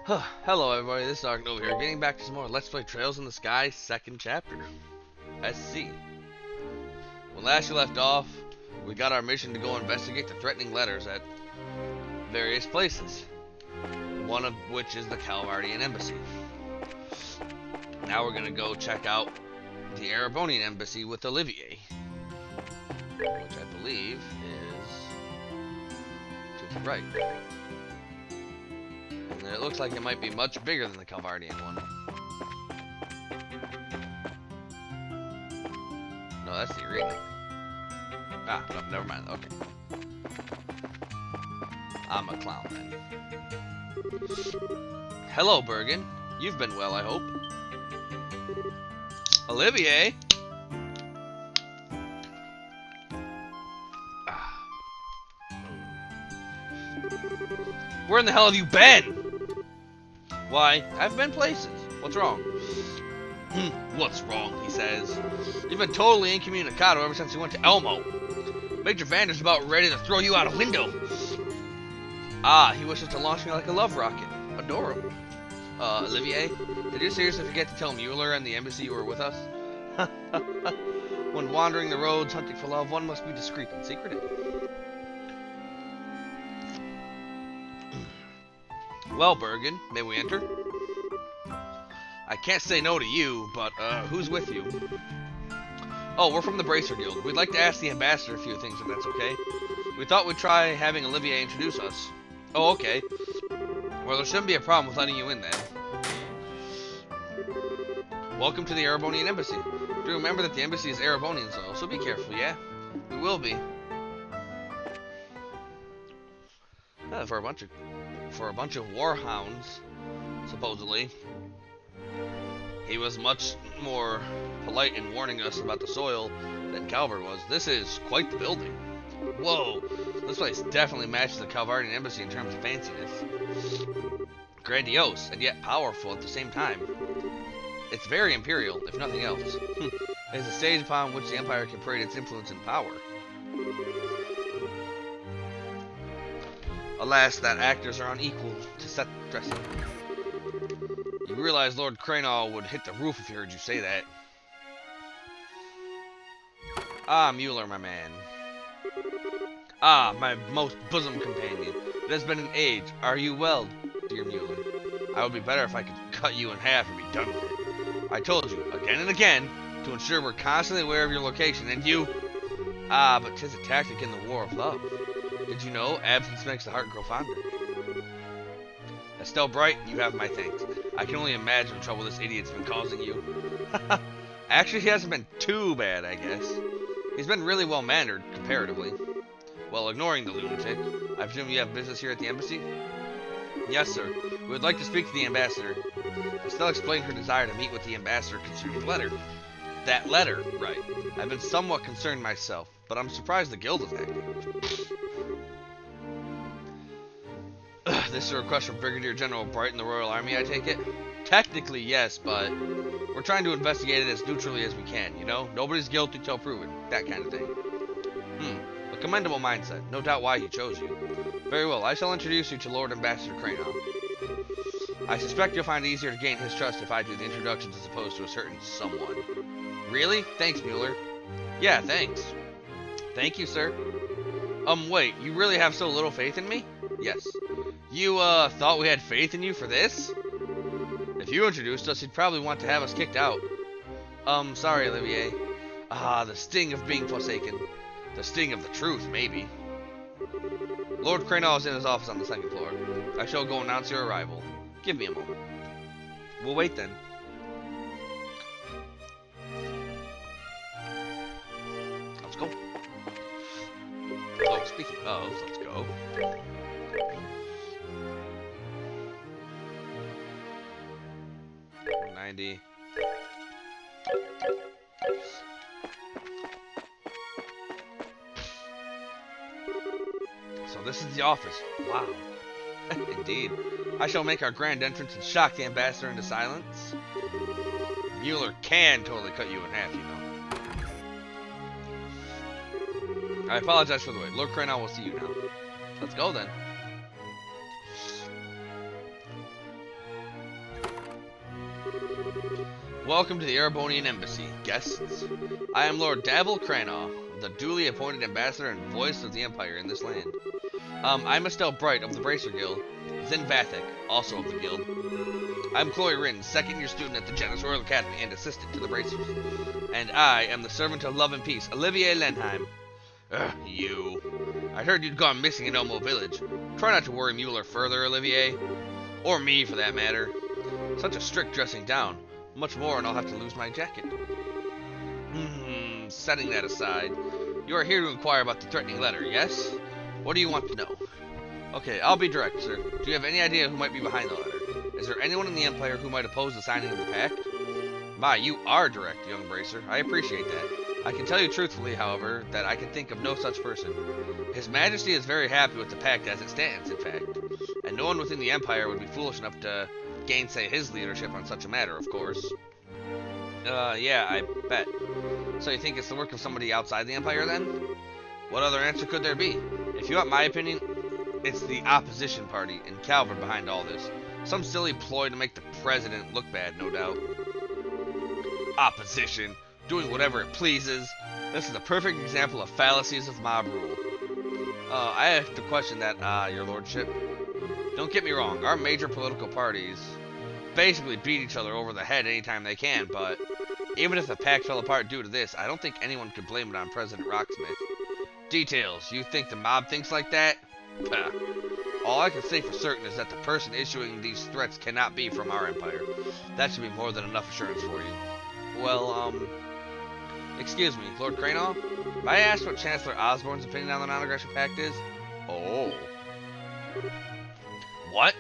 Hello everybody, this is Argnova here, getting back to some more Let's Play Trails in the Sky, second chapter. SC. When last you left off, we got our mission to go investigate the threatening letters at various places. One of which is the Calvardian Embassy. Now we're gonna go check out the Erebonian Embassy with Olivier. Which I believe is to the right. And it looks like it might be much bigger than the Calvardian one. No, that's the arena. Ah, no, never mind. Okay. I'm a clown then. Hello, Bergen. You've been well, I hope. Olivier? Where in the hell have you been? Why, I've been places. What's wrong? What's wrong, he says. You've been totally incommunicado ever since you went to Elmo. Major Vander's about ready to throw you out a window. Ah, he wishes to launch me like a love rocket. Adorable. Olivier, did you seriously forget to tell Mueller and the embassy you were with us? When wandering the roads hunting for love, one must be discreet and secretive. Well, Bergen, may we enter? I can't say no to you, but, who's with you? Oh, we're from the Bracer Guild. We'd like to ask the ambassador a few things, if that's okay. We thought we'd try having Olivier introduce us. Oh, okay. Well, there shouldn't be a problem with letting you in, then. Welcome to the Erebonian Embassy. Do remember that the embassy is Erebonian, so be careful, yeah? We will be. For a bunch of warhounds, supposedly. He was much more polite in warning us about the soil than Calvard was. This is quite the building. Whoa, this place definitely matches the Calvardian Embassy in terms of fanciness. Grandiose, and yet powerful at the same time. It's very imperial, if nothing else. It's a stage upon which the Empire can parade its influence and power. Alas, that actors are unequal to set dressing. You realize Lord Cranall would hit the roof if he heard you say that. Ah, Mueller, my man. Ah, my most bosom companion. It has been an age. Are you well, dear Mueller? I would be better if I could cut you in half and be done with it. I told you, again and again, to ensure we're constantly aware of your location, and you... Ah, but 'tis a tactic in the war of love. Did you know absence makes the heart grow fonder? Estelle Bright, you have my thanks. I can only imagine the trouble this idiot's been causing you. Actually, he hasn't been too bad, I guess. He's been really well-mannered, comparatively. Well, ignoring the lunatic, I presume you have business here at the embassy? Yes, sir. We would like to speak to the ambassador. Estelle explained her desire to meet with the ambassador concerning the letter. That letter, right. I've been somewhat concerned myself, but I'm surprised the guild is active. This is a request from Brigadier General Bright in the Royal Army, I take it? Technically, yes, but we're trying to investigate it as neutrally as we can, you know? Nobody's guilty till proven, that kind of thing. A commendable mindset. No doubt why he chose you. Very well, I shall introduce you to Lord Ambassador Cranall. I suspect you'll find it easier to gain his trust if I do the introductions as opposed to a certain someone. Really? Thanks, Mueller. Yeah, thanks. Thank you, sir. Wait, you really have so little faith in me? Yes. You, thought we had faith in you for this? If you introduced us, you'd probably want to have us kicked out. Sorry, Olivier. Ah, the sting of being forsaken. The sting of the truth, maybe. Lord Cranall is in his office on the second floor. I shall go announce your arrival. Give me a moment. We'll wait then. Let's go. Oh, speaking of, let's go. $90. So this is the office. Wow. Indeed. I shall make our grand entrance and shock the ambassador into silence. Mueller can totally cut you in half, you know. I apologize for the wait. Lord Cranall will see you now. Let's go then. Welcome to the Erebonian Embassy, guests. I am Lord Davil Cranagh, the duly appointed ambassador and voice of the Empire in this land. I'm Estelle Bright of the Bracer Guild, Zin Vathek, also of the Guild. I'm Chloe Rinn, second-year student at the Janus Royal Academy and assistant to the Bracers. And I am the servant of love and peace, Olivier Lenheim. You. I heard you'd gone missing in Elmo Village. Try not to worry Mueller further, Olivier. Or me, for that matter. Such a strict dressing down. Much more and I'll have to lose my jacket. Setting that aside, you are here to inquire about the threatening letter, yes? What do you want to know? Okay, I'll be direct, sir. Do you have any idea who might be behind the letter? Is there anyone in the Empire who might oppose the signing of the pact? My, you are direct, young Bracer. I appreciate that. I can tell you truthfully, however, that I can think of no such person. His Majesty is very happy with the pact as it stands, in fact. And no one within the Empire would be foolish enough to gainsay his leadership on such a matter, of course. Yeah, I bet. So you think it's the work of somebody outside the Empire, then? What other answer could there be? If you want my opinion, it's the opposition party and Calvin behind all this. Some silly ploy to make the president look bad, no doubt. Opposition, doing whatever it pleases. This is a perfect example of fallacies of mob rule. I have to question that, your lordship. Don't get me wrong, our major political parties basically beat each other over the head anytime they can, but even if the pact fell apart due to this, I don't think anyone could blame it on President Rocksmith. Details, you think the mob thinks like that? All I can say for certain is that the person issuing these threats cannot be from our empire. That should be more than enough assurance for you. Well, excuse me, Lord Cranagh? May I ask what Chancellor Osborne's opinion on the non-aggression pact is? Oh. What?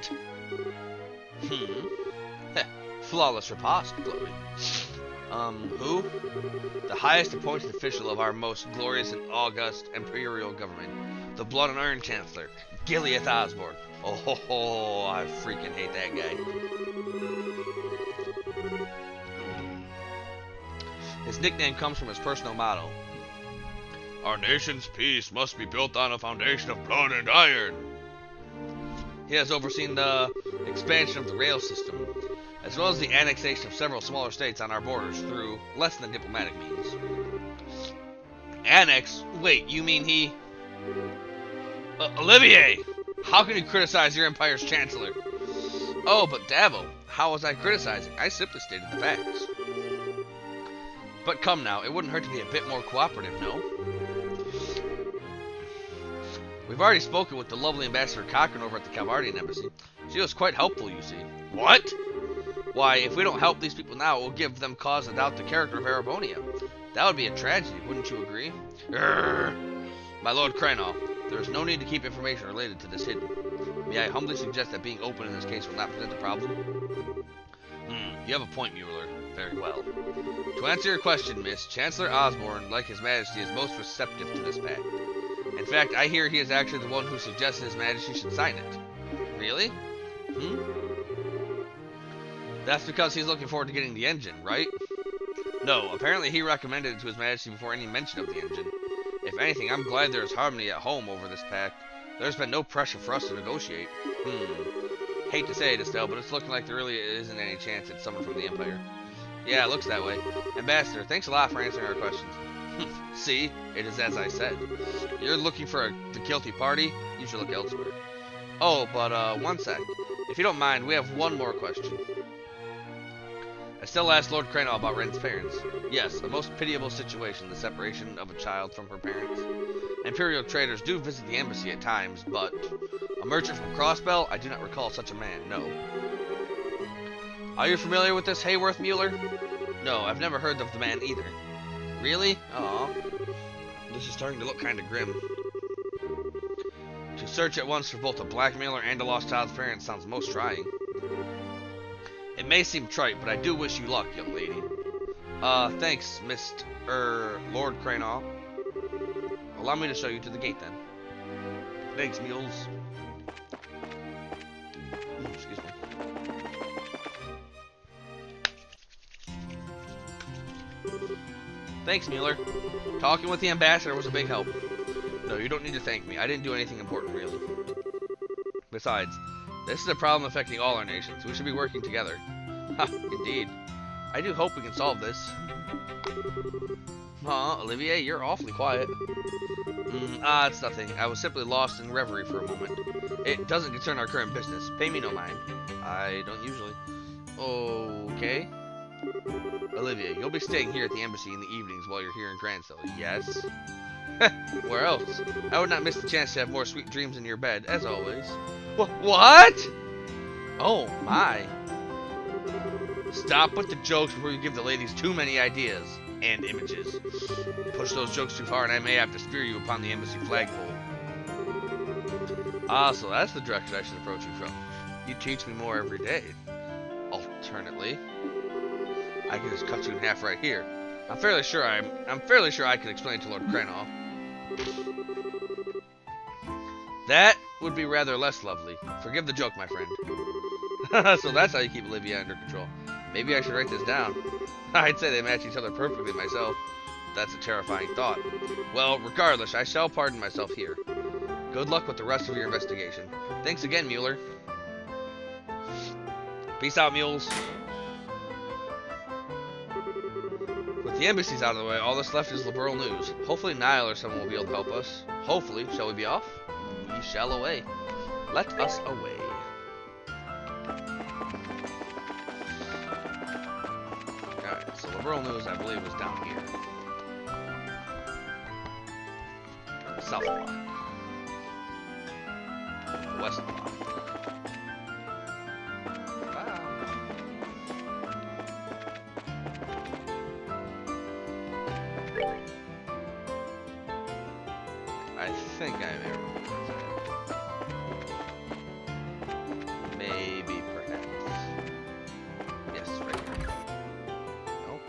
Flawless riposte, Chloe. Who? The highest appointed official of our most glorious and august imperial government. The Blood and Iron Chancellor, Gileath Osborne. Oh, I freaking hate that guy. His nickname comes from his personal motto. Our nation's peace must be built on a foundation of blood and iron. He has overseen the expansion of the rail system, as well as the annexation of several smaller states on our borders through less than diplomatic means. Annex? Wait, you mean he... Olivier! How can you criticize your empire's chancellor? Oh, but Davil, how was I criticizing? I simply stated the facts. But come now, it wouldn't hurt to be a bit more cooperative, no? We've already spoken with the lovely Ambassador Cochran over at the Calvardian Embassy. She was quite helpful, you see. What? Why, if we don't help these people now, it will give them cause to doubt the character of Erebonia. That would be a tragedy, wouldn't you agree? My Lord Cranagh, there is no need to keep information related to this hidden. May I humbly suggest that being open in this case will not present a problem? You have a point, Mueller. Very well. To answer your question, Miss, Chancellor Osborne, like His Majesty, is most receptive to this pact. In fact, I hear he is actually the one who suggested His Majesty should sign it. Really? That's because he's looking forward to getting the engine, right? No, apparently he recommended it to His Majesty before any mention of the engine. If anything, I'm glad there is harmony at home over this pact. There's been no pressure for us to negotiate. Hate to say it, Estelle, but it's looking like there really isn't any chance it's someone from the Empire. Yeah, it looks that way. Ambassador, thanks a lot for answering our questions. See, it is as I said. You're looking for the guilty party? You should look elsewhere. Oh, but one sec. If you don't mind, we have one more question. I still asked Lord Cranagh about Ren's parents. Yes, a most pitiable situation, the separation of a child from her parents. Imperial traders do visit the embassy at times, but a merchant from Crossbell? I do not recall such a man, no. Are you familiar with this Hayworth Mueller? No, I've never heard of the man either. Really? Aw. This is starting to look kind of grim. To search at once for both a blackmailer and a lost child's parents sounds most trying. It may seem trite, but I do wish you luck, young lady. Thanks, Lord Cranagh. Allow me to show you to the gate, then. Thanks, mules. Excuse me. Thanks, Mueller. Talking with the ambassador was a big help. No, you don't need to thank me. I didn't do anything important, really. Besides, this is a problem affecting all our nations. We should be working together. Ha, indeed. I do hope we can solve this. Olivier, you're awfully quiet. It's nothing. I was simply lost in reverie for a moment. It doesn't concern our current business. Pay me no mind. I don't usually. Okay. Olivia, you'll be staying here at the embassy in the evenings while you're here in Grancel. Yes? Where else? I would not miss the chance to have more sweet dreams in your bed, as always. What? Oh, my. Stop with the jokes before you give the ladies too many ideas and images. Push those jokes too far and I may have to spear you upon the embassy flagpole. So that's the direction I should approach you from. You teach me more every day. Alternately, I can just cut you in half right here. I'm fairly sure I can explain to Lord Cranov. That would be rather less lovely. Forgive the joke, my friend. So that's how you keep Olivia under control. Maybe I should write this down. I'd say they match each other perfectly myself. That's a terrifying thought. Well, regardless, I shall pardon myself here. Good luck with the rest of your investigation. Thanks again, Mueller. Peace out, mules. With the embassies out of the way, all that's left is liberal news. Hopefully Niall or someone will be able to help us. Hopefully. Shall we be off? We shall away. Let us away. Alright, so liberal news, I believe, was down here. South block. West block. I think I may remember that. Maybe, perhaps. Yes, right here. Nope.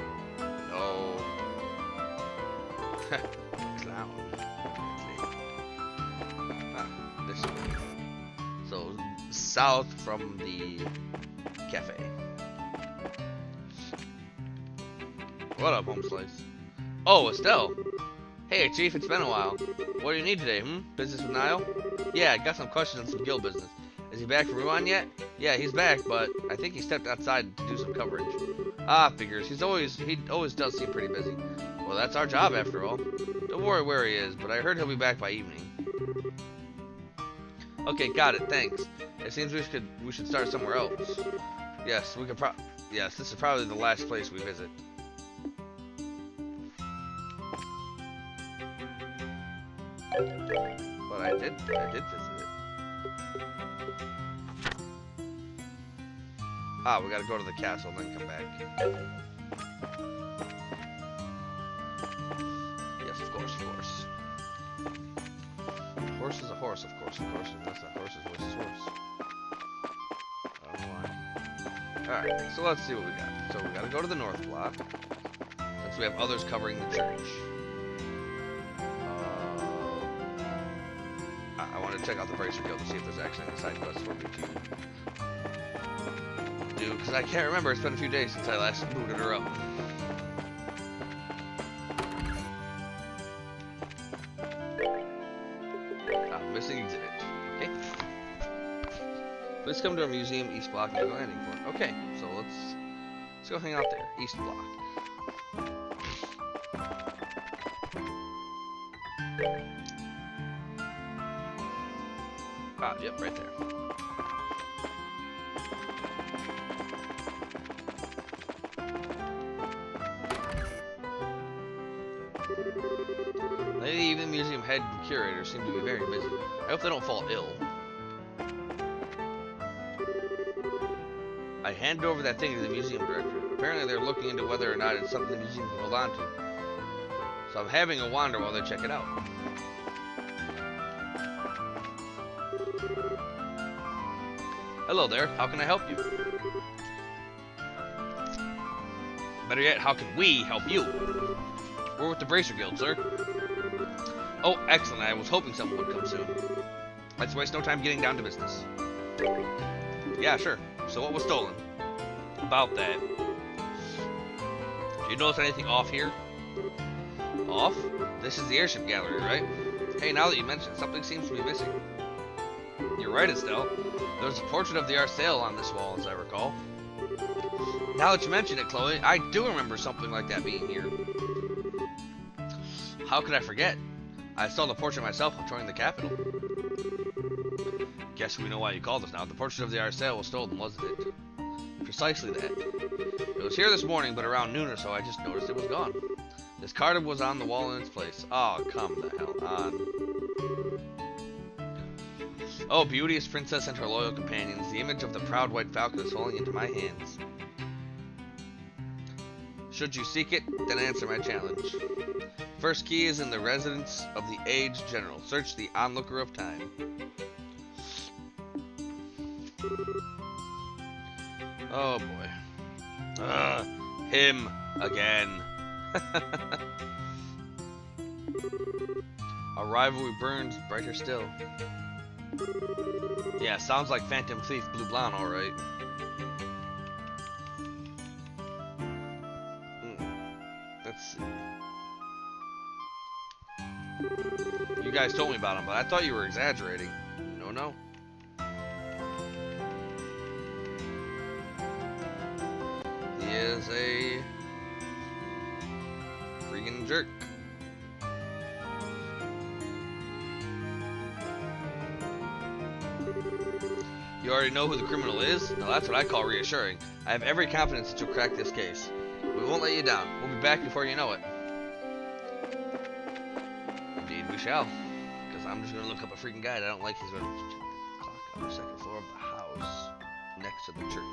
No. Clown. This way. So, south from the cafe. What up, home slice? Oh, Estelle. Hey, Chief, it's been a while. What do you need today, Business with Niall? Yeah, I got some questions on some guild business. Is he back from Ruan yet? Yeah, he's back, but I think he stepped outside to do some coverage. Figures. He always does seem pretty busy. Well, that's our job after all. Don't worry where he is, but I heard he'll be back by evening. Okay, got it, thanks. It seems we should start somewhere else. Yes, yes, this is probably the last place we visit. But I did visit it. We gotta go to the castle and then come back. Yes, of course. A horse is a horse, of course. Unless that horse is his horse. I don't know why. Alright, so let's see what we got. So we gotta go to the north block, since we have others covering the church. I want to check out the Bracer Guild to see if there's actually any side quests for me to do, because I can't remember. It's been a few days since I last booted her up. Missing exhibit. Okay. Please come to our museum, East Block, and go landing point. Okay, so let's go hang out there, East Block. Yep, right there. Lady, even the museum head and curator seem to be very busy. I hope they don't fall ill. I handed over that thing to the museum director. Apparently they're looking into whether or not it's something the museum can hold on to. So I'm having a wander while they check it out. Hello there, how can I help you? Better yet, how can we help you? We're with the Bracer Guild, sir. Oh, excellent, I was hoping someone would come soon. Let's waste no time getting down to business. Yeah, sure. So what was stolen? About that. Do you notice anything off here? Off? This is the airship gallery, right? Hey, now that you mention it, something seems to be missing. You're right, Estelle. There's a portrait of the Arsail on this wall, as I recall. Now that you mention it, Chloe, I do remember something like that being here. How could I forget? I saw the portrait myself while touring the Capitol. Guess we know why you called us now. The portrait of the Arcel was stolen, wasn't it? Precisely that. It was here this morning, but around noon or so, I just noticed it was gone. This card was on the wall in its place. Oh, come the hell on. Oh, beauteous princess and her loyal companions, the image of the proud white falcon is falling into my hands. Should you seek it, then answer my challenge. First key is in the residence of the aged general. Search the onlooker of time. Oh boy. Him again. Our rivalry burns brighter still. Yeah, sounds like Phantom Thief Blue Blonde, alright. Let's see. You guys told me about him, but I thought you were exaggerating. No. He is a freaking jerk. You already know who the criminal is? Now that's what I call reassuring. I have every confidence that you'll crack this case. We won't let you down. We'll be back before you know it. Indeed we shall. Because I'm just going to look up a freaking guide. I don't like his clock on the second floor of the house next to the church.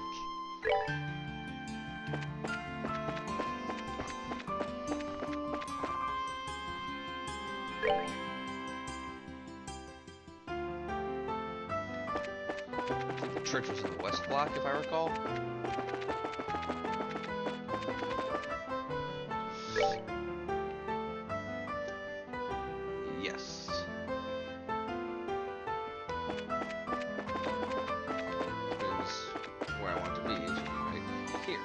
The church was in the west block, if I recall. Yes. Is where I want to be, is right here.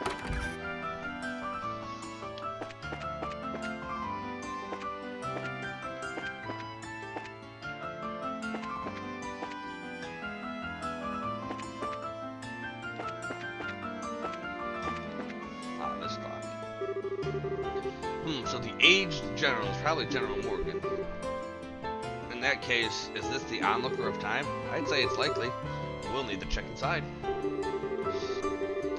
So the aged general is probably General Morgan. In that case, is this the onlooker of time? I'd say it's likely. We'll need to check inside.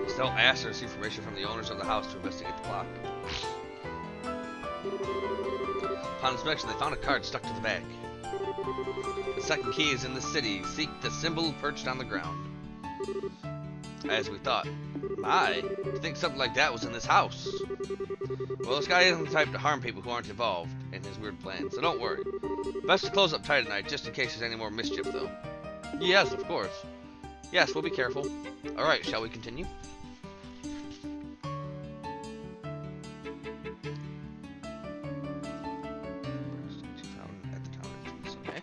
Estelle asked to receive information from the owners of the house to investigate the clock. Upon inspection, they found a card stuck to the bag. The second key is in the city. Seek the symbol perched on the ground. As we thought. My, to think something like that was in this house. Well, this guy isn't the type to harm people who aren't involved in his weird plan, so don't worry. Best to close up tight at night, just in case there's any more mischief, though. Yes, of course. Yes, we'll be careful. Alright, shall we continue? Okay.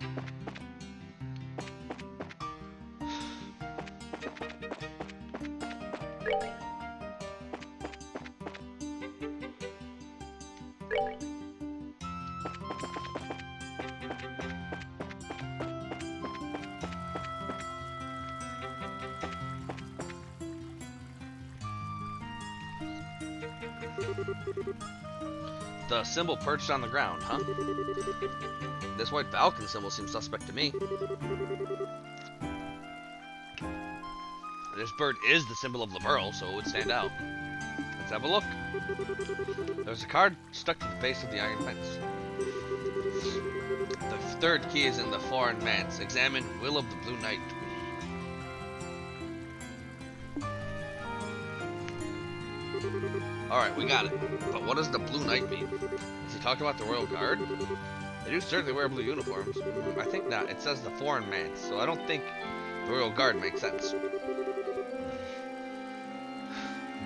The symbol perched on the ground, huh? This white falcon symbol seems suspect to me. This bird is the symbol of Laverl, so it would stand out. Let's have a look. There's a card stuck to the base of the iron fence. The third key is in the foreign manse. Examine Will of the Blue Knight. Alright, we got it. But what does the Blue Knight mean? Is he talking about the Royal Guard? They do certainly wear blue uniforms. I think not. It says the foreign manse, so I don't think the Royal Guard makes sense.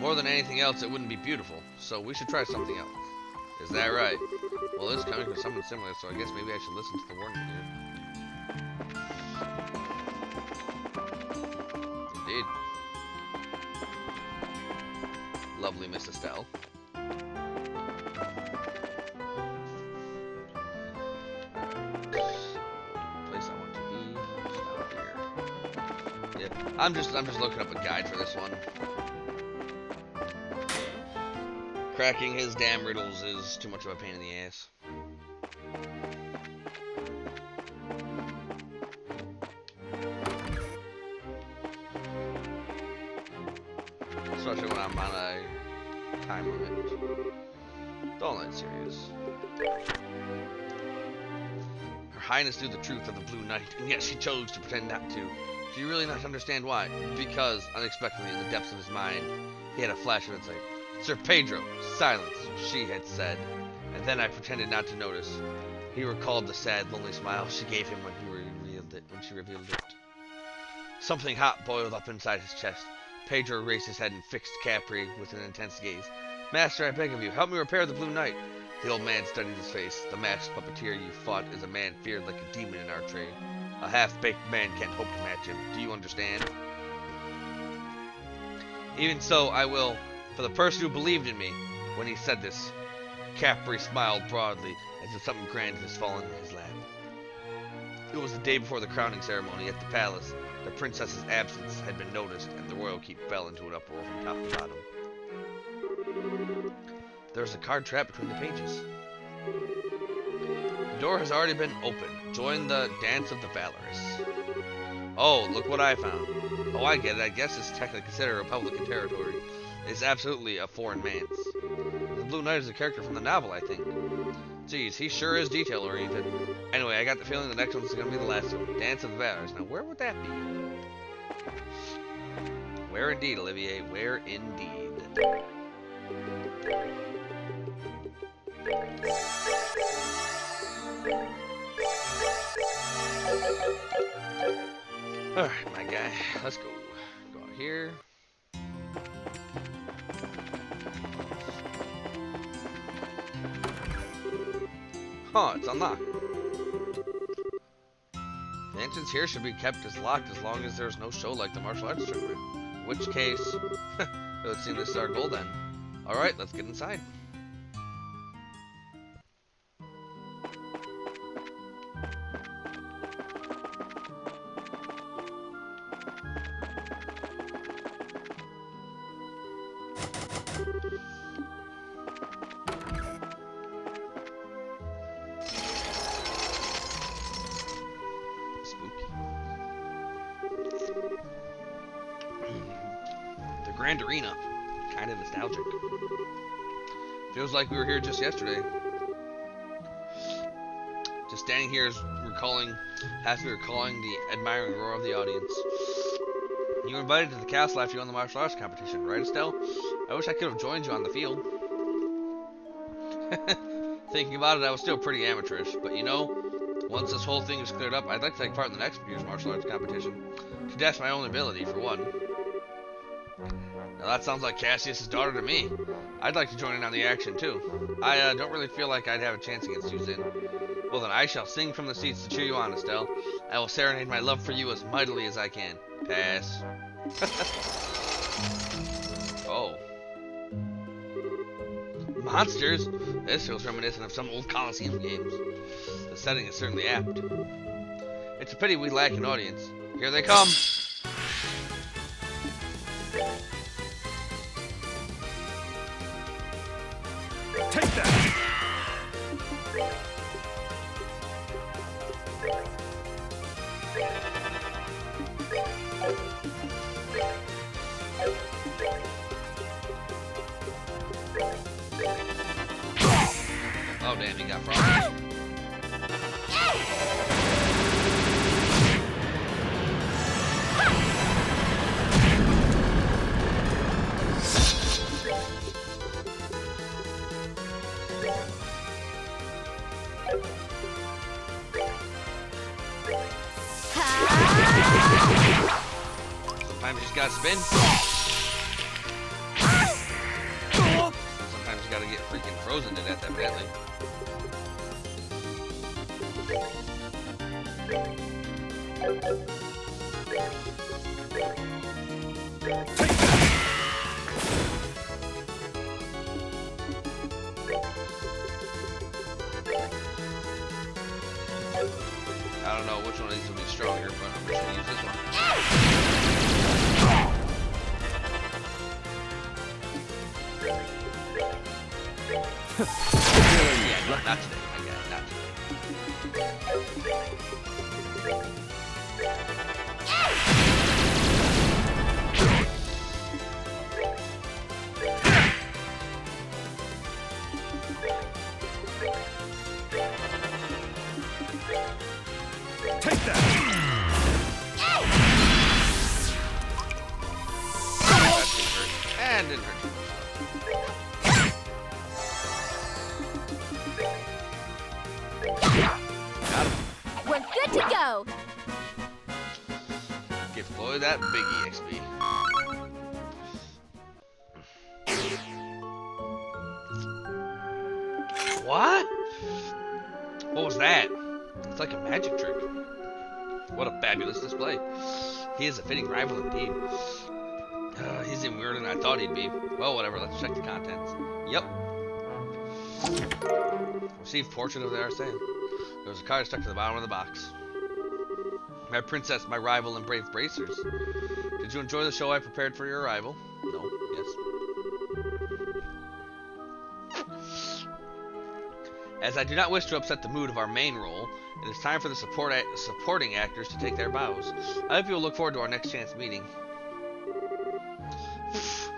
More than anything else, it wouldn't be beautiful, so we should try something else. Is that right? Well, this is coming from someone similar, so I guess maybe I should listen to the warning here. Indeed. Lovely Miss Estelle. Place I want to be just out here. Yeah, I'm just looking up a guide for this one. Cracking his damn riddles is too much of a pain in the ass. Especially when I'm on a time limit. Don't let it serious. Her Highness knew the truth of the Blue Knight, and yet she chose to pretend not to. Do you really not understand why? Because, unexpectedly, in the depths of his mind, he had a flash of insight. Sir Pedro, silence, she had said, and then I pretended not to notice. He recalled the sad, lonely smile she gave him when she revealed it. Something hot boiled up inside his chest. Pedro raised his head and fixed Capri with an intense gaze. Master, I beg of you, help me repair the Blue Knight. The old man studied his face. The masked puppeteer you fought is a man feared like a demon in our trade. A half-baked man can't hope to match him. Do you understand? Even so, I will, for the person who believed in me. When he said this, Capri smiled broadly, as if something grand had fallen in his lap. It was the day before the crowning ceremony at the palace. The princess's absence had been noticed, and the royal keep fell into an uproar from top to bottom. There was a card trap between the pages. The door has already been opened. Join the Dance of the Valorous. Oh, look what I found. Oh, I get it. I guess it's technically considered Republican territory. It's absolutely a foreign man's. The Blue Knight is a character from the novel, I think. Geez, he sure is detail-oriented. Anyway, I got the feeling the next one's going to be the last one. Dance of the Valorous. Now, where would that be? Where indeed, Olivier? Where indeed? Alright, my guy. Let's go. Go out here. Huh, it's unlocked. The entrance here should be kept as locked as long as there's no show like the martial arts tournament. In which case, it would seem this is our goal then. Alright, let's get inside. Grand Arena. Kind of nostalgic. Feels like we were here just yesterday. Just standing here is has me recalling the admiring roar of the audience. You were invited to the castle after you won the martial arts competition, right, Estelle? I wish I could have joined you on the field. Thinking about it, I was still pretty amateurish, but you know, once this whole thing is cleared up, I'd like to take part in the next year's martial arts competition. To test my own ability, for one. Now that sounds like Cassius' daughter to me. I'd like to join in on the action too. I don't really feel like I'd have a chance against you, Zin. Well then, I shall sing from the seats to cheer you on, Estelle. I will serenade my love for you as mightily as I can. Pass. Oh. Monsters? This feels reminiscent of some old Coliseum games. The setting is certainly apt. It's a pity we lack an audience. Here they come! Take that! Oh damn, he got frozen. Sometimes you just gotta spin. Sometimes you gotta get freaking frozen to death, evidently. I don't know which one of these will be stronger, but I'm just gonna use this one. Yeah, no, not today, my guy, not today. Take that! And didn't hurt too much. Got him. We're good to go. Give Chloe that big EXP. What? What was that? It's like a magic trick. What a fabulous display. He is a fitting rival indeed. He's even weirder than I thought he'd be. Well, whatever, let's check the contents. Yep. Received portrait of the Arsene. There was a card stuck to the bottom of the box. My princess, my rival and brave bracers. Did you enjoy the show I prepared for your arrival? No. Yes. As I do not wish to upset the mood of our main role, it is time for the supporting actors to take their bows. I hope you will look forward to our next chance meeting.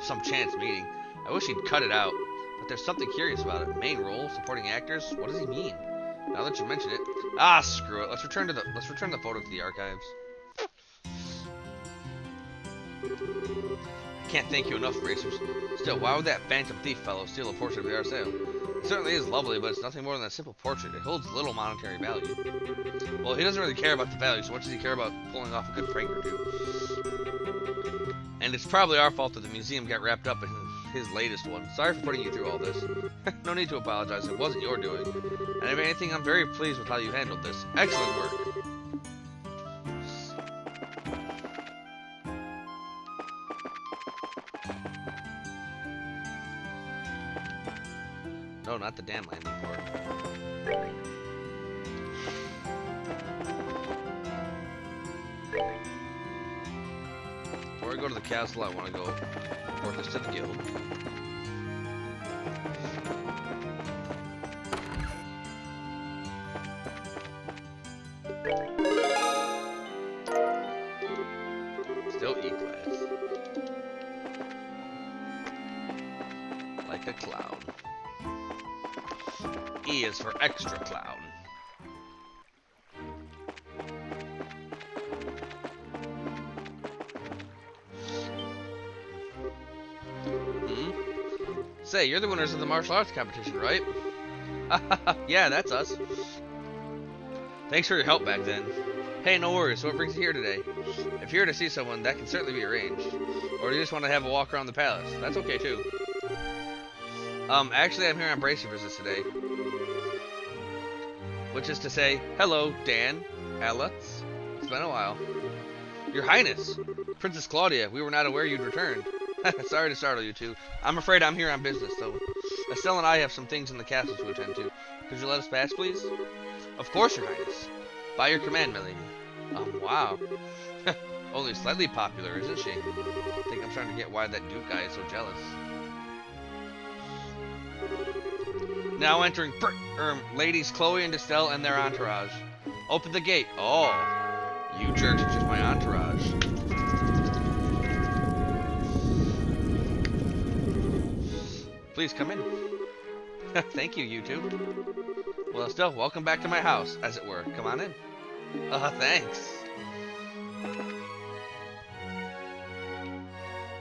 Some chance meeting. I wish he'd cut it out, but there's something curious about it. Main role, supporting actors. What does he mean? Now that you mention it, screw it. Let's return the photo to the archives. I can't thank you enough, Bracers. Still, why would that phantom thief fellow steal a portrait of the Arsene? It certainly is lovely, but it's nothing more than a simple portrait. It holds little monetary value. Well, he doesn't really care about the value, so much does he care about pulling off a good prank or two? And it's probably our fault that the museum got wrapped up in his latest one. Sorry for putting you through all this. No need to apologize, it wasn't your doing. And if anything, I'm very pleased with how you handled this. Excellent work. No, not the damn landing port. Before I go to the castle, I want to go report this to the guild. Still E-class. Like a clown. E is for extra clown. Say, you're the winners of the martial arts competition, right? Yeah, that's us. Thanks for your help back then. Hey, no worries. What brings you here today? If you're here to see someone, that can certainly be arranged. Or you just want to have a walk around the palace. That's okay, too. Actually, I'm here on Bracer visits today. Which is to say, hello, Dan, Alex. It's been a while. Your Highness, Princess Claudia, we were not aware you'd returned. Sorry to startle you two. I'm afraid I'm here on business, though. Estelle and I have some things in the castle to attend to. Could you let us pass, please? Of course, Your Highness. By your command, milady. Wow. Only slightly popular, isn't she? I think I'm starting to get why that Duke guy is so jealous. Now entering ladies Chloe and Estelle and their entourage. Open the gate. Oh, you jerks are just my entourage. Please come in. Thank you, you two. Well, Estelle, welcome back to my house, as it were. Come on in. Thanks.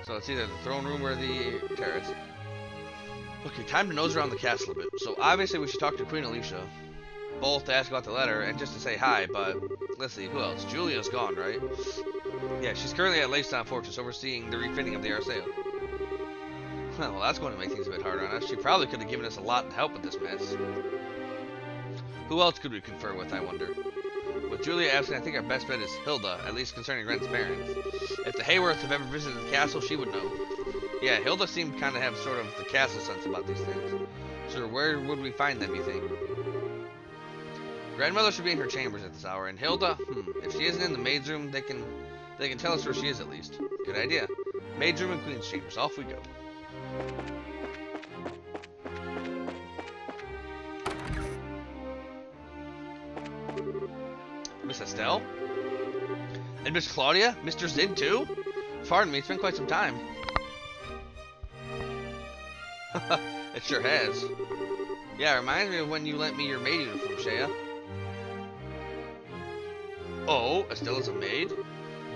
So it's either the throne room or the terrace. Okay, time to nose around the castle a bit. So obviously we should talk to Queen Alicia. Both to ask about the letter and just to say hi, but let's see, who else? Julia's gone, right? Yeah, she's currently at Lacestone Fortress overseeing the refitting of the Arsene. Well, that's going to make things a bit harder on us. She probably could have given us a lot to help with this mess. Who else could we confer with, I wonder? With Julia absent, I think our best bet is Hilda, at least concerning Ren's parents. If the Hayworths have ever visited the castle, she would know. Yeah, Hilda seemed to kind of have sort of the castle sense about these things. So where would we find them, you think? Grandmother should be in her chambers at this hour, and Hilda, if she isn't in the maid's room, they can tell us where she is at least. Good idea. Maid's room and Queen's chambers. Off we go. Estelle? And Miss Claudia? Mr. Zid too? Pardon me, it's been quite some time. It sure has. Yeah, it reminds me of when you lent me your maid uniform, Shea. Oh, Estella's a maid?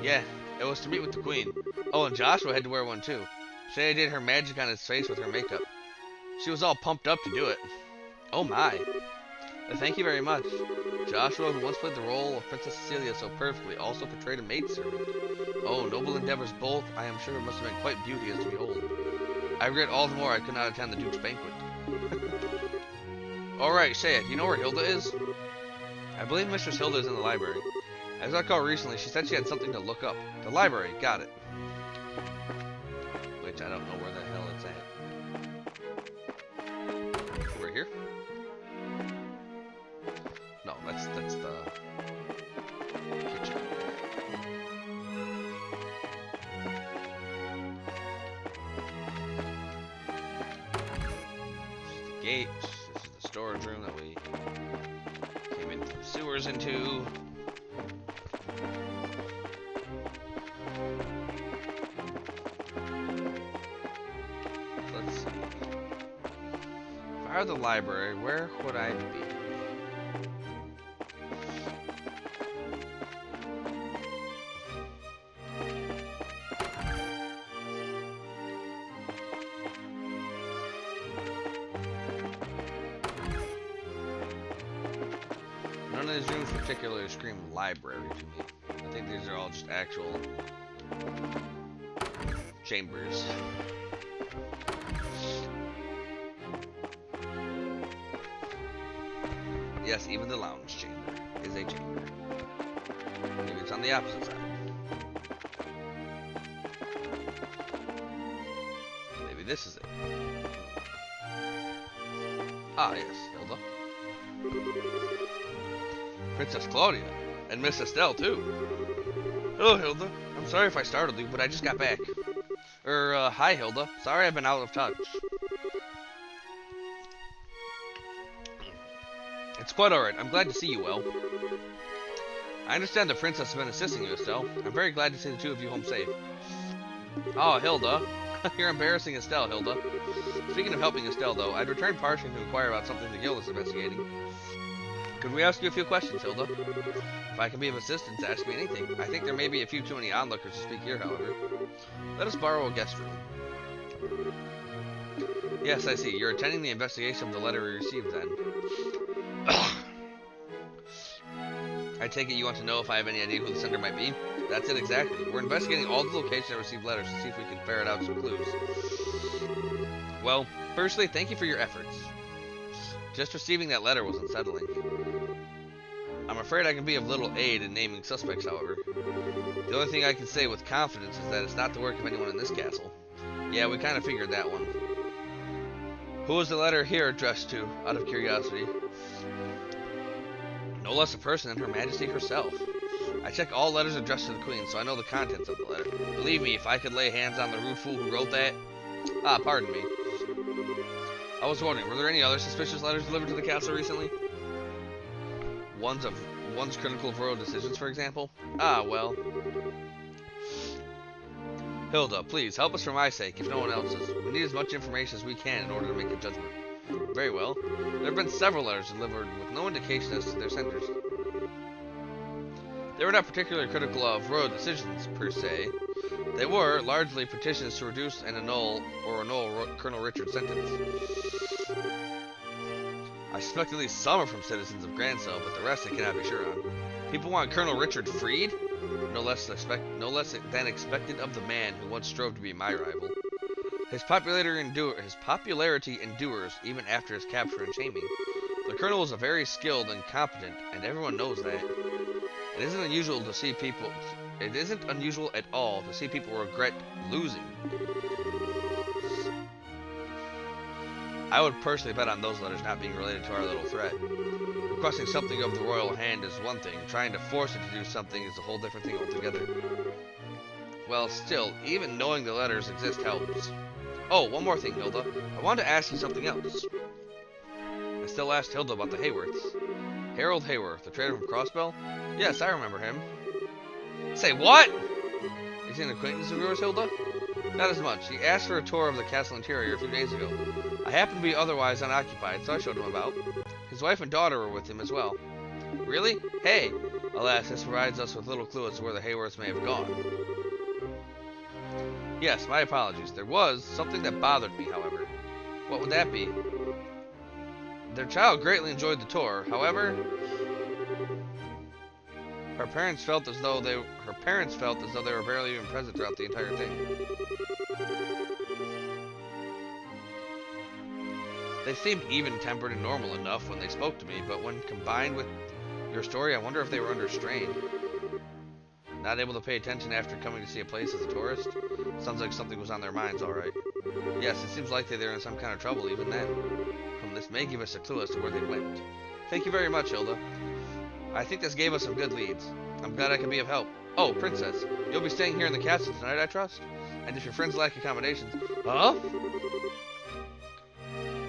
Yeah, it was to meet with the queen. Oh, and Joshua had to wear one too. Shea did her magic on his face with her makeup. She was all pumped up to do it. Oh my. Thank you very much. Joshua, who once played the role of Princess Cecilia so perfectly, also portrayed a maidservant. Oh, noble endeavors both. I am sure it must have been quite beauteous to behold. I regret all the more I could not attend the Duke's banquet. Alright, Shea, do you know where Hilda is? I believe Mistress Hilda is in the library. As I recall recently, she said she had something to look up. The library, got it. Which I don't know where the hell it's at. Over here? No, that's the kitchen. This is the gate. This is the storage room that we came in from the sewers into. Let's see. If I were the library, where would I be? None of these rooms particularly scream library to me. I think these are all just actual chambers. Yes, even the lounge chamber is a chamber. Maybe it's on the opposite side. Maybe this is it. Ah, yes, Hilda. Princess Claudia. And Miss Estelle, too. Hello, Hilda. I'm sorry if I startled you, but I just got back. Hi, Hilda. Sorry I've been out of touch. It's quite alright. I'm glad to see you well. I understand the princess has been assisting you, Estelle. I'm very glad to see the two of you home safe. Oh, Hilda. You're embarrassing Estelle, Hilda. Speaking of helping Estelle, though, I'd returned partially to inquire about something the guild is investigating. Could we ask you a few questions, Hilda? If I can be of assistance, ask me anything. I think there may be a few too many onlookers to speak here, however. Let us borrow a guest room. Yes, I see. You're attending the investigation of the letter we received, then. I take it you want to know if I have any idea who the sender might be? That's it exactly. We're investigating all the locations that received letters to see if we can ferret out some clues. Well, firstly, thank you for your efforts. Just receiving that letter was unsettling. I'm afraid I can be of little aid in naming suspects, however. The only thing I can say with confidence is that it's not the work of anyone in this castle. Yeah, we kind of figured that one. Who was the letter here addressed to, out of curiosity? No less a person than Her Majesty herself. I check all letters addressed to the Queen, so I know the contents of the letter. Believe me, if I could lay hands on the rude fool who wrote that... Ah, pardon me. I was wondering, were there any other suspicious letters delivered to the castle recently? One's critical of royal decisions, for example? Ah, well. Hilda, please, help us for my sake, if no one else's. We need as much information as we can in order to make a judgment. Very well. There have been several letters delivered with no indication as to their senders. They were not particularly critical of royal decisions, per se. They were, largely, petitions to reduce and annul Colonel Richard's sentence. I suspect at least some are from citizens of Grancel, but the rest I cannot be sure on. People want Colonel Richard freed? No less than expected of the man who once strove to be my rival. His popularity endures even after his capture and shaming. The colonel was a very skilled and competent, and everyone knows that. It isn't unusual at all to see people regret losing. I would personally bet on those letters not being related to our little threat. Requesting something of the royal hand is one thing, trying to force it to do something is a whole different thing altogether. Well, still, even knowing the letters exist helps. Oh, one more thing, Hilda. I wanted to ask you something else. I still asked Hilda about the Hayworths. Harold Hayworth, the trader from Crossbell? Yes, I remember him. Say what? Is he an acquaintance of yours, Hilda? Not as much. He asked for a tour of the castle interior a few days ago. I happened to be otherwise unoccupied, so I showed him about. His wife and daughter were with him as well. Really? Hey! Alas, this provides us with little clue as to where the Hayworths may have gone. Yes, my apologies. There was something that bothered me, however. What would that be? Their child greatly enjoyed the tour. However, her parents felt as though they were barely even present throughout the entire thing. They seemed even-tempered and normal enough when they spoke to me, but when combined with your story, I wonder if they were under strain. Not able to pay attention after coming to see a place as a tourist? Sounds like something was on their minds, alright. Yes, it seems likely they're in some kind of trouble even then. This may give us a clue as to where they went. Thank you very much, Hilda. I think this gave us some good leads. I'm glad I can be of help. Oh, Princess, you'll be staying here in the castle tonight, I trust? And if your friends lack accommodations... Huh?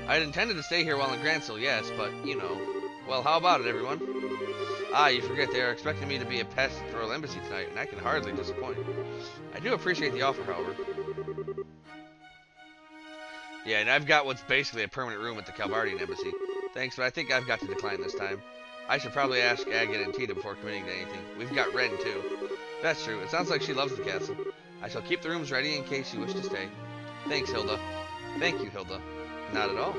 I'd intended to stay here while in Grancil, yes, but, you know. Well, how about it, everyone? Ah, you forget they are expecting me to be a pest at the Royal Embassy tonight, and I can hardly disappoint. I do appreciate the offer, however. Yeah, and I've got what's basically a permanent room at the Calvardian Embassy. Thanks, but I think I've got to decline this time. I should probably ask Agate and Tita before committing to anything. We've got Ren, too. That's true. It sounds like she loves the castle. I shall keep the rooms ready in case you wish to stay. Thanks, Hilda. Thank you, Hilda. Not at all.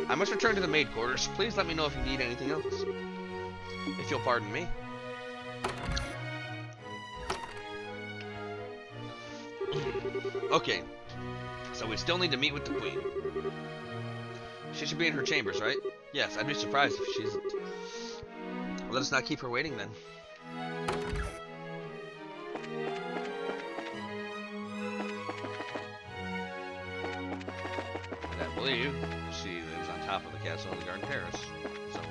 I must return to the maid quarters. Please let me know if you need anything else. If you'll pardon me. Okay. So we still need to meet with the Queen. She should be in her chambers, right? Yes, I'd be surprised if she isn't. Let us not keep her waiting then. And I believe she lives on top of the castle in the Garden Terrace. So.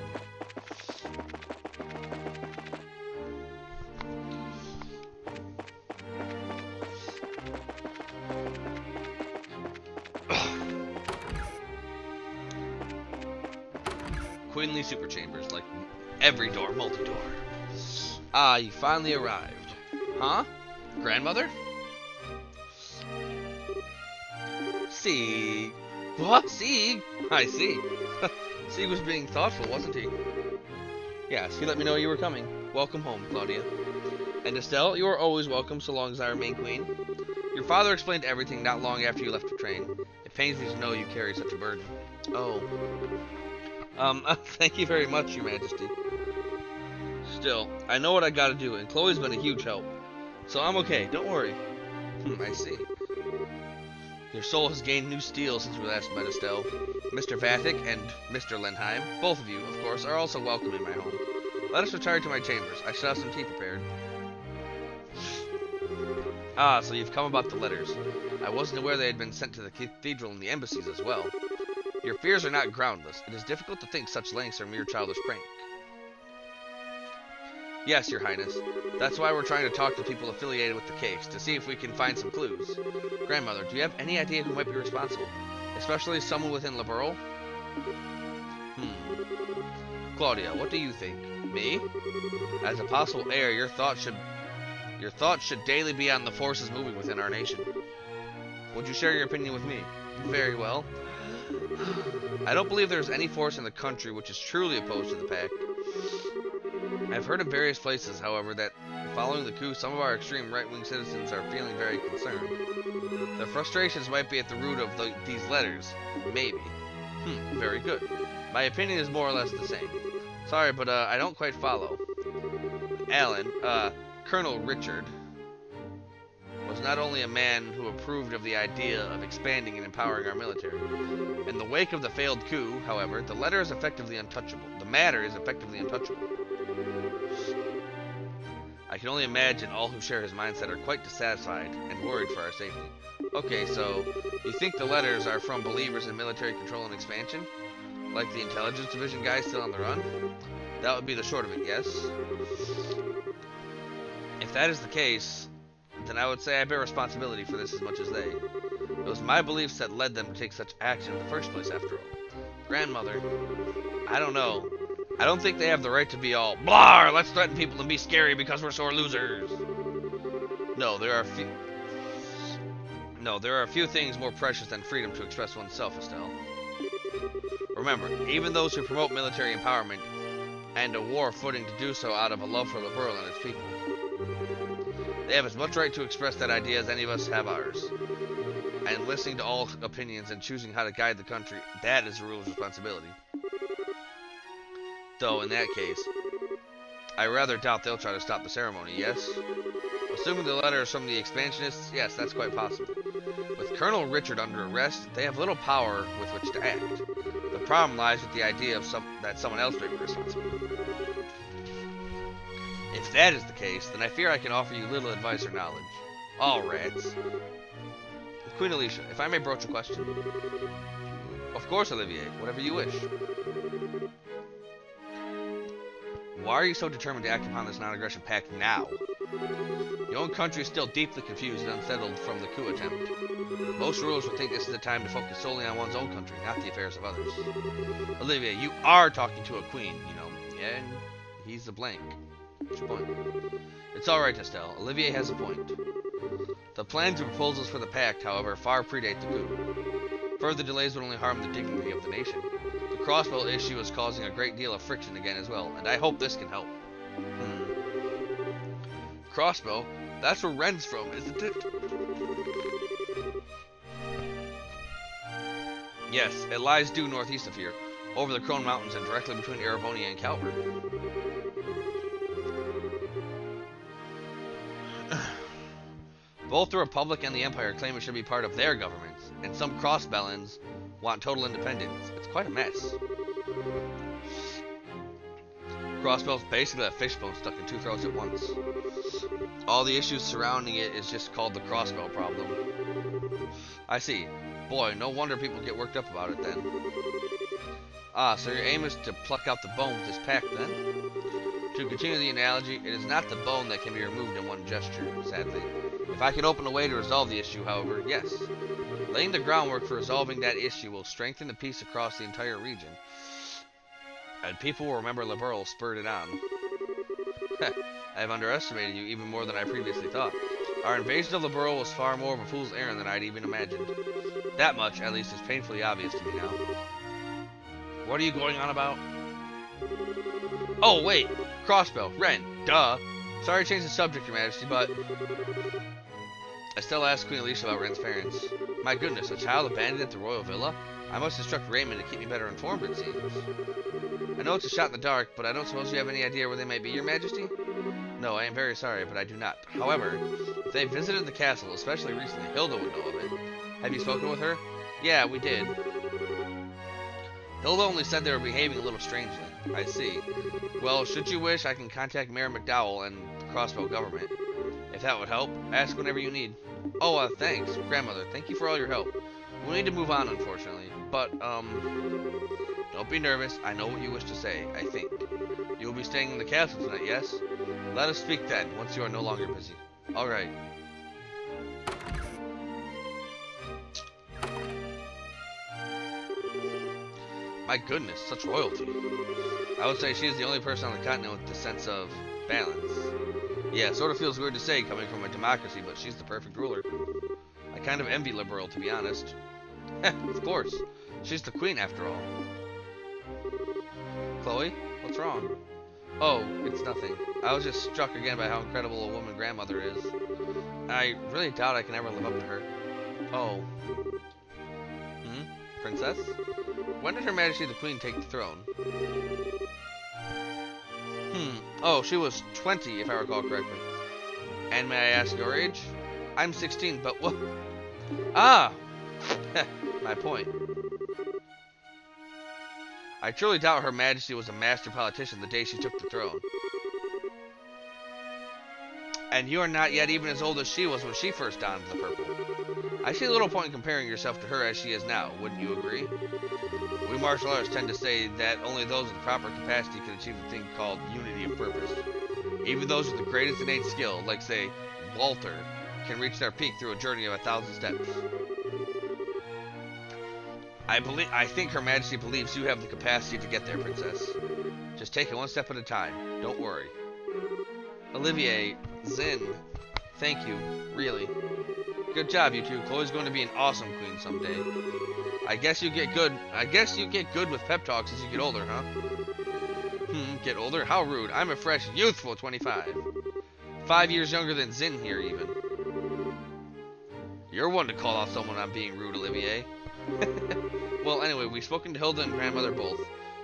Queenly super chambers, like every door, multi-door. Ah, you finally arrived. Huh? Grandmother? Sieg. What? Sieg? I see. Sieg was being thoughtful, wasn't he? Yes, he let me know you were coming. Welcome home, Claudia. And Estelle, you are always welcome so long as I remain queen. Your father explained everything not long after you left the train. It pains me to know you carry such a burden. Oh. Thank you very much, Your Majesty. Still, I know what I gotta do, and Chloe's been a huge help. So I'm okay, don't worry. I see. Your soul has gained new steel since we last met, Estelle. Mr. Vathic and Mr. Lenheim, both of you, of course, are also welcome in my home. Let us retire to my chambers. I should have some tea prepared. Ah, so you've come about the letters. I wasn't aware they had been sent to the cathedral and the embassies as well. Your fears are not groundless. It is difficult to think such lengths are mere childish prank. Yes, Your Highness. That's why we're trying to talk to people affiliated with the case, to see if we can find some clues. Grandmother, do you have any idea who might be responsible? Especially someone within Liberl? Claudia, what do you think? Me? As a possible heir, your thoughts should daily be on the forces moving within our nation. Would you share your opinion with me? Very well. I don't believe there's any force in the country which is truly opposed to the pact. I've heard in various places, however, that following the coup, some of our extreme right-wing citizens are feeling very concerned. Their frustrations might be at the root of these letters. Maybe. Very good. My opinion is more or less the same. Sorry, but I don't quite follow. Alan, Colonel Richard, was not only a man who approved of the idea of expanding and empowering our military. In the wake of the failed coup, however, the matter is effectively untouchable. I can only imagine all who share his mindset are quite dissatisfied and worried for our safety. Okay, so you think the letters are from believers in military control and expansion? Like the intelligence division guys still on the run? That would be the short of it, yes? If that is the case, then I would say I bear responsibility for this as much as they. It was my beliefs that led them to take such action in the first place, after all. Grandmother, I don't know. I don't think they have the right to be all, blah, let's threaten people and be scary because we're sore losers. No, there are a few things more precious than freedom to express oneself, Estelle. Remember, even those who promote military empowerment and a war footing to do so out of a love for Liberl and its people, they have as much right to express that idea as any of us have ours. And listening to all opinions and choosing how to guide the country, that is the ruler's responsibility. Though, in that case, I rather doubt they'll try to stop the ceremony, yes? Assuming the letter is from the expansionists, yes, that's quite possible. With Colonel Richard under arrest, they have little power with which to act. The problem lies with the idea of that someone else may be responsible. If that is the case, then I fear I can offer you little advice or knowledge. All rats. Queen Alicia, if I may broach a question. Of course, Olivier, whatever you wish. Why are you so determined to act upon this non-aggression pact now? Your own country is still deeply confused and unsettled from the coup attempt. Most rulers would think this is the time to focus solely on one's own country, not the affairs of others. Olivier, you are talking to a queen, you know, and he's a blank. What's your point? It's alright, Estelle. Olivier has a point. The plans and proposals for the pact, however, far predate the coup. Further delays would only harm the dignity of the nation. The crossbow issue is causing a great deal of friction again as well, and I hope this can help. Crossbow? That's where Ren's from, isn't it? Yes, it lies due northeast of here, over the Crone Mountains and directly between Erebonia and Calvert. Both the Republic and the Empire claim it should be part of their governments, and some crossbellins want total independence. It's quite a mess. Crossbell's basically a fishbone stuck in two throats at once. All the issues surrounding it is just called the crossbow problem. I see. Boy, no wonder people get worked up about it then. Ah, so your aim is to pluck out the bone with this pact then? To continue the analogy, it is not the bone that can be removed in one gesture, sadly. If I can open a way to resolve the issue, however, yes. Laying the groundwork for resolving that issue will strengthen the peace across the entire region. And people will remember Liberl spurred it on. I have underestimated you even more than I previously thought. Our invasion of Liberl was far more of a fool's errand than I'd even imagined. That much, at least, is painfully obvious to me now. What are you going on about? Oh, wait! Crossbow. Ren. Duh! Sorry to change the subject, Your Majesty, but... Estelle asked Queen Alicia about Ren's parents. My goodness, a child abandoned at the royal villa? I must instruct Raymond to keep me better informed, it seems. I know it's a shot in the dark, but I don't suppose you have any idea where they may be, Your Majesty? No, I am very sorry, but I do not. However, if they visited the castle, especially recently, Hilda would know of it. Have you spoken with her? Yeah, we did. Hilda only said they were behaving a little strangely. I see. Well, should you wish, I can contact Mayor McDowell and the Crossbow government. If that would help, ask whenever you need. Oh, thanks, Grandmother. Thank you for all your help. We'll need to move on, unfortunately. But, don't be nervous. I know what you wish to say, I think. You will be staying in the castle tonight, yes? Let us speak then, once you are no longer busy. Alright. My goodness, such royalty. I would say she is the only person on the continent with the sense of balance. Yeah, sort of feels weird to say coming from a democracy, but she's the perfect ruler. I kind of envy Liberl, to be honest. Of course. She's the queen, after all. Chloe, what's wrong? Oh, it's nothing. I was just struck again by how incredible a woman Grandmother is. I really doubt I can ever live up to her. Oh. Princess? When did Her Majesty the Queen take the throne? Oh, she was 20, if I recall correctly. And may I ask your age? I'm 16, but what? Ah! My point. I truly doubt Her Majesty was a master politician the day she took the throne. And you are not yet even as old as she was when she first donned the purple. I see little point in comparing yourself to her as she is now, wouldn't you agree? We martial arts tend to say that only those with proper capacity can achieve the thing called unity of purpose. Even those with the greatest innate skill, like say, Walter, can reach their peak through a journey of 1,000 steps. I think Her Majesty believes you have the capacity to get there, Princess. Just take it one step at a time. Don't worry. Olivier, Zin, thank you, really. Good job, you two. Chloe's going to be an awesome queen someday. I guess you get good with pep talks as you get older, huh? Get older? How rude. I'm a fresh, youthful 25. 5 years younger than Zin here, even. You're one to call out someone on being rude, Olivier. Well, anyway, we've spoken to Hilda and grandmother both.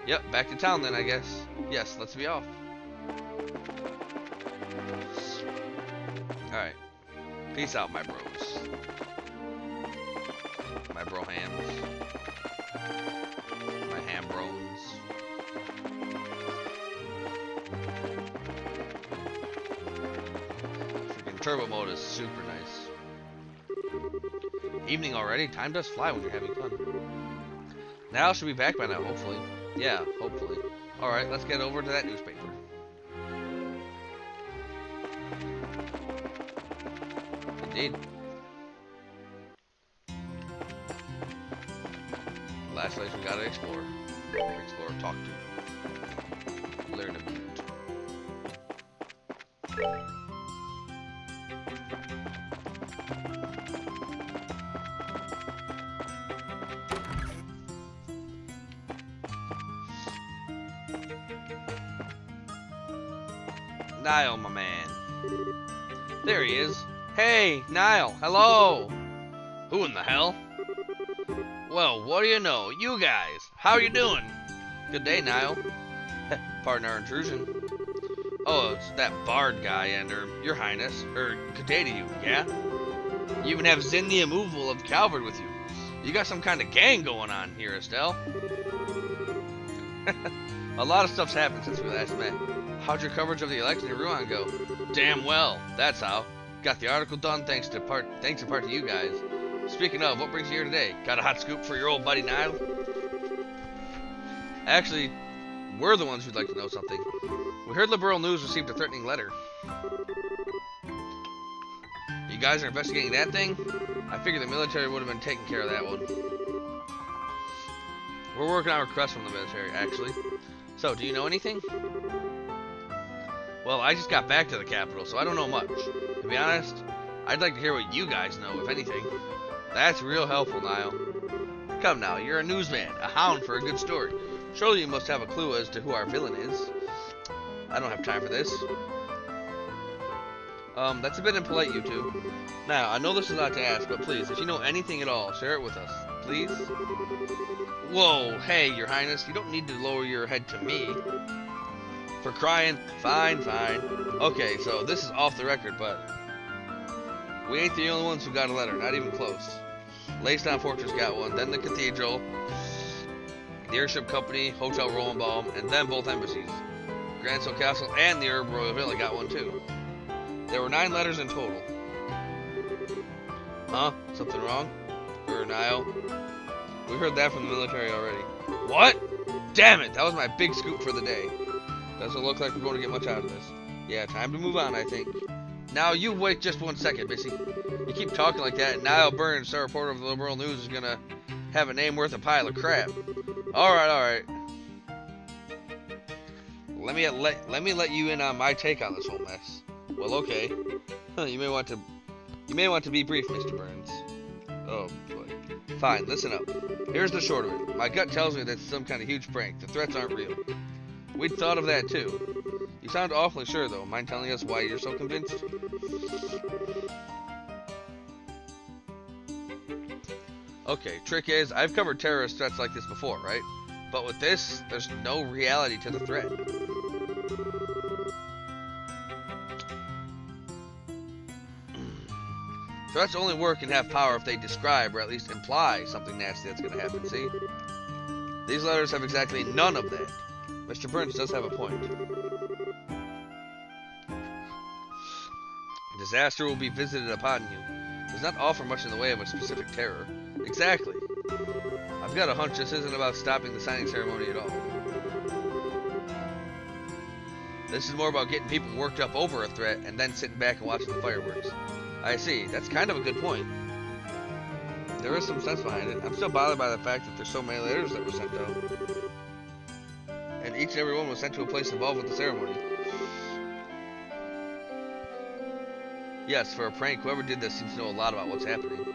Yep, back to town then, I guess. Yes, let's be off. Alright. Peace out, my bros. My bro hams. My ham brones. Freaking turbo mode is super nice. Evening already? Time does fly when you're having fun. Now should be back by now, hopefully. Yeah, hopefully. Alright, let's get over to that newspaper. Indeed. Last place we gotta explore. Explore, talk to. Learn about. Niall, my man. There he is. Hey, Niall, hello. Who in the hell? Well, what do you know? You guys, how you doing? Good day, Niall. Pardon our intrusion. Oh, it's that Bard guy and, your highness, good day to you, yeah? You even have Zin the Immovable of Calvard with you. You got some kind of gang going on here, Estelle. A lot of stuff's happened since we last met. How'd your coverage of the election in Rouen go? Damn well, that's how. Got the article done thanks in part to you guys. Speaking of, what brings you here today? Got a hot scoop for your old buddy Niall? Actually, we're the ones who'd like to know something. We heard Liberal News received a threatening letter. You guys are investigating that thing? I figured the military would have been taking care of that one. We're working on requests from the military, actually. So, do you know anything? Well, I just got back to the capital, so I don't know much. To be honest, I'd like to hear what you guys know, if anything. That's real helpful, Niall. Come now, you're a newsman, a hound for a good story. Surely you must have a clue as to who our villain is. I don't have time for this. That's a bit impolite, you two. Now, I know this is not to ask, but please, if you know anything at all, share it with us. Please? Whoa, hey, your highness, you don't need to lower your head to me. For crying, fine. Okay, so this is off the record, but we ain't the only ones who got a letter, not even close. Lacedown Fortress got one, then the Cathedral, the Airship Company, Hotel Rosenbaum, and then both embassies. Gransel Castle and the Herb Royal Villa got one too. There were 9 letters in total. Huh? Something wrong? Niall? We heard that from the military already. What? Damn it! That was my big scoop for the day. Doesn't look like we're going to get much out of this. Yeah, time to move on, I think. Now, you wait just 1 second, Missy. You keep talking like that, and Niall Burns, star reporter of the Liberal News, is gonna have a name worth a pile of crap. Alright. Let me let you in on my take on this whole mess. Well, okay. You may want to be brief, Mr. Burns. Oh boy. Fine, listen up. Here's the short of it. My gut tells me that it's some kind of huge prank. The threats aren't real. We'd thought of that too. You sound awfully sure though. Mind telling us why you're so convinced? Okay, trick is, I've covered terrorist threats like this before, right? But with this, there's no reality to the threat. Threats only work and have power if they describe, or at least imply, something nasty that's going to happen, see? These letters have exactly none of that. Mr. Burns does have a point. Disaster will be visited upon you. Does not offer much in the way of a specific terror. Exactly. I've got a hunch this isn't about stopping the signing ceremony at all. This is more about getting people worked up over a threat and then sitting back and watching the fireworks. I see. That's kind of a good point. There is some sense behind it. I'm still bothered by the fact that there's so many letters that were sent out. and each and every one was sent to a place involved with the ceremony. Yes, for a prank, whoever did this seems to know a lot about what's happening.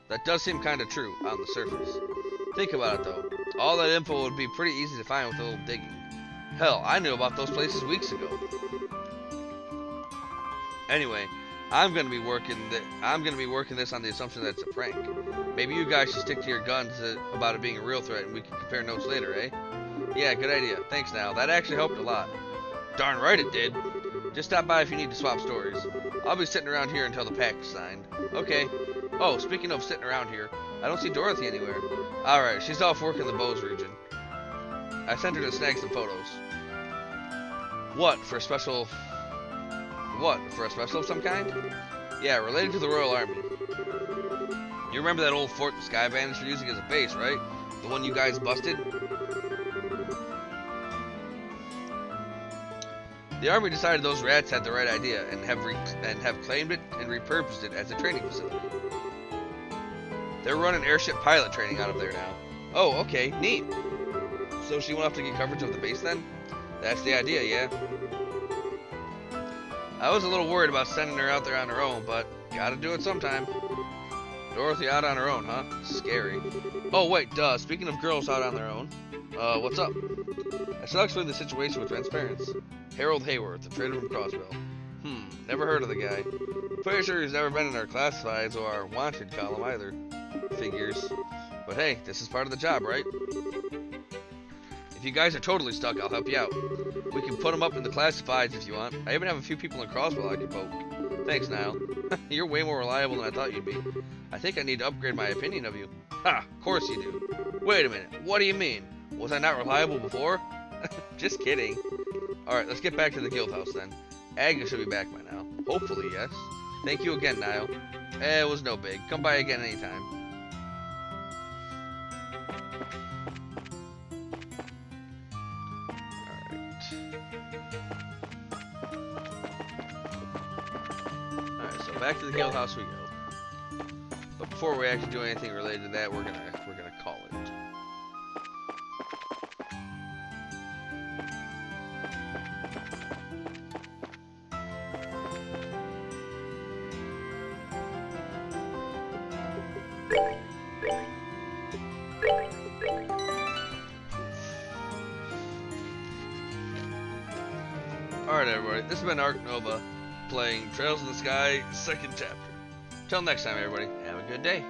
That does seem kind of true on the surface. Think about it though. All that info would be pretty easy to find with a little digging. Hell, I knew about those places weeks ago. Anyway, I'm gonna be working this on the assumption that it's a prank. Maybe you guys should stick to your guns about it being a real threat, and we can compare notes later, eh? Yeah, good idea. Thanks, Niall. That actually helped a lot. Darn right it did. Just stop by if you need to swap stories. I'll be sitting around here until the pact is signed. Okay. Oh, speaking of sitting around here, I don't see Dorothy anywhere. Alright, she's off work in the Bose region. I sent her to snag some photos. What, for a special of some kind? Yeah, related to the Royal Army. You remember that old fort the Sky Bandits were using as a base, right? The one you guys busted? The Army decided those rats had the right idea and have claimed it and repurposed it as a training facility. They're running airship pilot training out of there now. Oh, okay, neat. So she won't have to get coverage of the base then? That's the idea, yeah. I was a little worried about sending her out there on her own, but gotta do it sometime. Dorothy out on her own, huh? Scary. Oh wait, duh, speaking of girls out on their own, what's up? I shall explain the situation with transparency. Harold Hayworth, a trader from Crossville. Never heard of the guy. Pretty sure he's never been in our classifieds or our wanted column either. Figures. But hey, this is part of the job, right? If you guys are totally stuck, I'll help you out. We can put them up in the classifieds if you want. I even have a few people in Crossville I can poke. Thanks, Niall. You're way more reliable than I thought you'd be. I think I need to upgrade my opinion of you. Ha! Of course you do. Wait a minute. What do you mean? Was I not reliable before? Just kidding. Alright, let's get back to the guild house then. Agnes should be back by now. Hopefully, yes. Thank you again, Niall. It was no big. Come by again anytime. Alright, so back to the guild house we go. But before we actually do anything related to that, we're gonna call it. Alright everybody, this has been Ark Nova, playing Trails in the Sky, 2nd chapter. Till next time everybody, have a good day.